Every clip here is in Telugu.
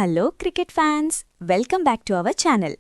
Hello cricket fans, welcome back to our channel.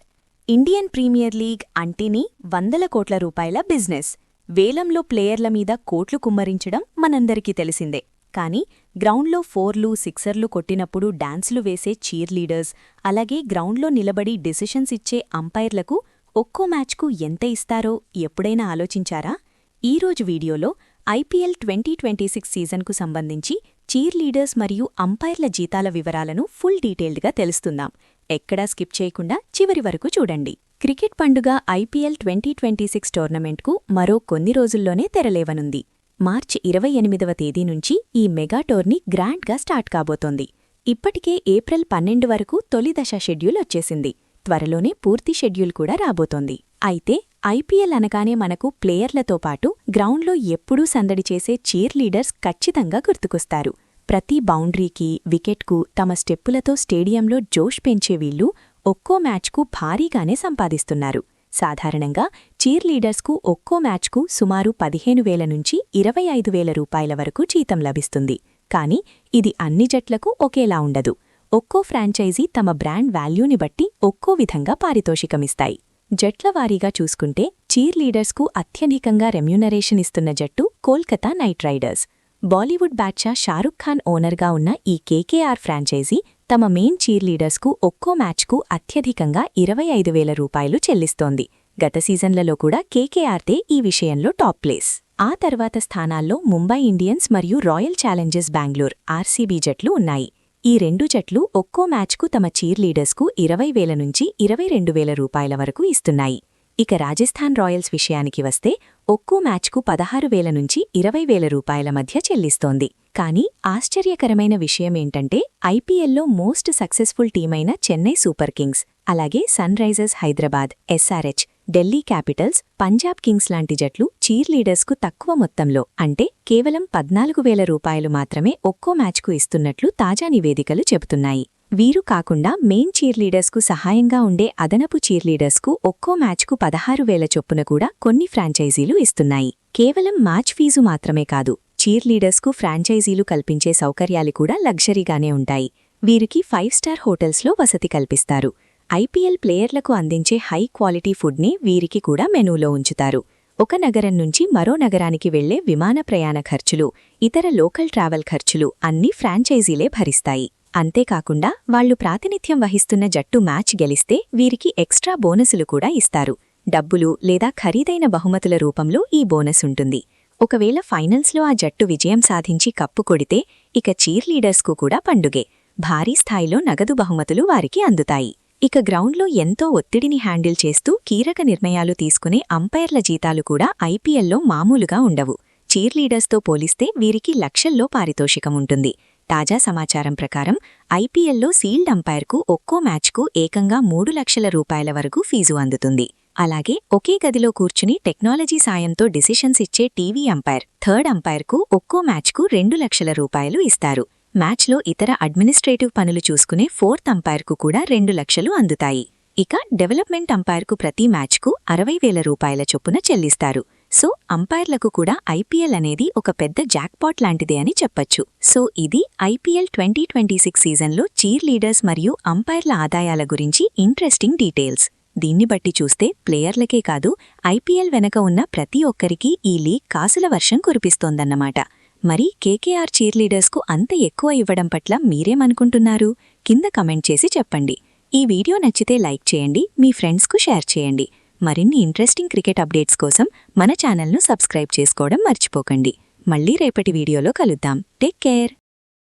Indian Premier League అంటేనే వందల కోట్ల రూపాయల బిజినెస్. వేలంలో ప్లేయర్ల మీద కోట్లు కుమ్మరించడం మనందరికీ తెలిసిందే. కానీ గ్రౌండ్లో 4లు 6ర్లు కొట్టినప్పుడు డాన్సులు వేసే చీర్ లీడర్స్, అలాగే గ్రౌండ్లో నిలబడి డెసిషన్స్ ఇచ్చే అంపైర్లకు ఒక్కో మ్యాచ్కు ఎంత ఇస్తారో ఎప్పుడైనా ఆలోచించారా? ఈరోజు వీడియోలో ఐపీఎల్ 2026 సీజన్కు సంబంధించి చీర్ లీడర్స్ మరియు అంపైర్ల జీతాల వివరాలను ఫుల్ డీటెయిల్డ్గా తెలుస్తుందాం. ఎక్కడా స్కిప్ చేయకుండా చివరి వరకు చూడండి. క్రికెట్ పండుగ ఐపీఎల్ 2026 టోర్నమెంట్కు మరో కొన్ని రోజుల్లోనే తెరలేవనుంది. మార్చి 28వ తేదీ నుంచి ఈ మెగా టోర్నీ గ్రాండ్గా స్టార్ట్ కాబోతోంది. ఇప్పటికే ఏప్రిల్ 12 వరకు తొలి దశ షెడ్యూల్ వచ్చేసింది. త్వరలోనే పూర్తి షెడ్యూల్ కూడా రాబోతోంది. అయితే ఐపీఎల్ అనగానే మనకు ప్లేయర్లతో పాటు గ్రౌండ్లో ఎప్పుడూ సందడి చేసే చీర్ లీడర్స్ ఖచ్చితంగా గుర్తుకొస్తారు. ప్రతి బౌండరీకి, వికెట్కు తమ స్టెప్పులతో స్టేడియంలో జోష్ పెంచే వీళ్లు ఒక్కో మ్యాచ్కు భారీగానే సంపాదిస్తున్నారు. సాధారణంగా చీర్ లీడర్స్కు ఒక్కో మ్యాచ్కు సుమారు 15,000 నుంచి 25,000 రూపాయల వరకు జీతం లభిస్తుంది. కానీ ఇది అన్ని జట్లకు ఒకేలా ఉండదు. ఒక్కో ఫ్రాంచైజీ తమ బ్రాండ్ వాల్యూని బట్టి ఒక్కో విధంగా పారితోషికమిస్తాయి. జట్ల వారీగా చూసుకుంటే చీర్ లీడర్స్కు అత్యధికంగా రెమ్యూనరేషన్ ఇస్తున్న జట్టు కోల్కతా నైట్ రైడర్స్. బాలీవుడ్ బాద్షా షారుఖ్ ఖాన్ ఓనర్గా ఉన్న ఈ కేకేఆర్ ఫ్రాంచైజీ తమ మెయిన్ చీర్ లీడర్స్కు ఒక్కో మ్యాచ్కు అత్యధికంగా 25,000 రూపాయలు చెల్లిస్తోంది. గత సీజన్లలో కూడా కేకేఆర్దే ఈ విషయంలో టాప్ ప్లేస్. ఆ తర్వాత స్థానాల్లో ముంబై ఇండియన్స్ మరియు రాయల్ ఛాలెంజర్స్ బెంగళూరు ఆర్సీబీ జట్లు ఉన్నాయి. ఈ రెండు జట్లు ఒక్కో మ్యాచ్కు తమ చీర్ లీడర్స్కు 20,000 నుంచి 22,000 రూపాయల వరకు ఇస్తున్నాయి. ఇక రాజస్థాన్ రాయల్స్ విషయానికి వస్తే ఒక్కో మ్యాచ్కు 16,000 నుంచి 20,000 రూపాయల మధ్య చెల్లిస్తోంది. కానీ ఆశ్చర్యకరమైన విషయమేంటంటే ఐపీఎల్లో మోస్ట్ సక్సెస్ఫుల్ టీమైన చెన్నై సూపర్ కింగ్స్, అలాగే sunrisers Hyderabad, SRH, Delhi capitals, Punjab kings లాంటి జట్లు చీర్ లీడర్స్కు తక్కువ మొత్తంలో అంటే కేవలం 14,000 రూపాయలు మాత్రమే ఒక్కో మ్యాచ్కు ఇస్తున్నట్లు తాజా నివేదికలు చెబుతున్నాయి. వీరు కాకుండా మెయిన్ చీర్ లీడర్స్కు సహాయంగా ఉండే అదనపు చీర్ లీడర్స్కు ఒక్కో మ్యాచ్కు 16,000 చొప్పున కూడా కొన్ని ఫ్రాంచైజీలు ఇస్తున్నాయి. కేవలం మ్యాచ్ ఫీజు మాత్రమే కాదు, చీర్ లీడర్స్కు ఫ్రాంచైజీలు కల్పించే సౌకర్యాలు కూడా లగ్జరీగానే ఉంటాయి. వీరికి 5 స్టార్ హోటల్స్లో వసతి కల్పిస్తారు. ఐపీఎల్ ప్లేయర్లకు అందించే హై క్వాలిటీ ఫుడ్ని వీరికి కూడా మెనూలో ఉంచుతారు. ఒక నగరం నుంచి మరో నగరానికి వెళ్లే విమాన ప్రయాణ ఖర్చులు, ఇతర లోకల్ ట్రావెల్ ఖర్చులు అన్నీ ఫ్రాంచైజీలే భరిస్తాయి. అంతేకాకుండా వాళ్లు ప్రాతినిధ్యం వహిస్తున్న జట్టు మ్యాచ్ గెలిస్తే వీరికి ఎక్స్ట్రా బోనసులు కూడా ఇస్తారు. డబ్బులు లేదా ఖరీదైన బహుమతుల రూపంలో ఈ బోనస్ ఉంటుంది. ఒకవేళ ఫైనల్స్లో ఆ జట్టు విజయం సాధించి కప్పు కొడితే ఇక చీర్ లీడర్స్కు కూడా పండుగే. భారీ స్థాయిలో నగదు బహుమతులు వారికి అందుతాయి. ఇక గ్రౌండ్లో ఎంతో ఒత్తిడిని హ్యాండిల్ చేస్తూ కీలక నిర్ణయాలు తీసుకునే అంపైర్ల జీతాలు కూడా ఐపీఎల్లో మామూలుగా ఉండవు. చీర్ లీడర్స్తో పోలిస్తే వీరికి లక్షల్లో పారితోషికముంటుంది. తాజా సమాచారం ప్రకారం ఐపీఎల్లో సీల్డ్ అంపైర్కు ఒక్కో మ్యాచ్కు ఏకంగా 3 లక్షల రూపాయల వరకు ఫీజు అందుతుంది. అలాగే ఒకే గదిలో కూర్చుని టెక్నాలజీ సాయంతో డిసిషన్స్ ఇచ్చే టీవీ అంపైర్, థర్డ్ అంపైర్కు ఒక్కో మ్యాచ్కు 2 లక్షల రూపాయలు ఇస్తారు. మ్యాచ్లో ఇతర అడ్మినిస్ట్రేటివ్ పనులు చూసుకునే 4th అంపైర్కు కూడా 2 లక్షలు అందుతాయి. ఇక డెవలప్మెంట్ అంపైర్కు ప్రతి మ్యాచ్కు 60,000 రూపాయల చొప్పున చెల్లిస్తారు. సో అంపైర్లకు కూడా ఐపీఎల్ అనేది ఒక పెద్ద జాక్పాట్ లాంటిదే అని చెప్పొచ్చు. సో ఇది ఐపీఎల్ 2026 సీజన్లో చీర్ లీడర్స్ మరియు అంపైర్ల ఆదాయాల గురించి ఇంట్రెస్టింగ్ డీటెయిల్స్. దీన్ని బట్టి చూస్తే ప్లేయర్లకే కాదు, ఐపీఎల్ వెనక ఉన్న ప్రతి ఒక్కరికీ ఈ లీగ్ కాసుల వర్షం కురిపిస్తోందన్నమాట. మరి కేకేఆర్ చీర్ లీడర్స్కు అంత ఎక్కువ ఇవ్వడం పట్ల మీరేమనుకుంటున్నారు? కింద కమెంట్ చేసి చెప్పండి. ఈ వీడియో నచ్చితే లైక్ చేయండి, మీ ఫ్రెండ్స్కు షేర్ చేయండి. మరిన్ని ఇంట్రెస్టింగ్ క్రికెట్ అప్డేట్స్ కోసం మన ఛానల్ను సబ్స్క్రైబ్ చేసుకోవడం మర్చిపోకండి. మళ్ళీ రేపటి వీడియోలో కలుద్దాం. Take care.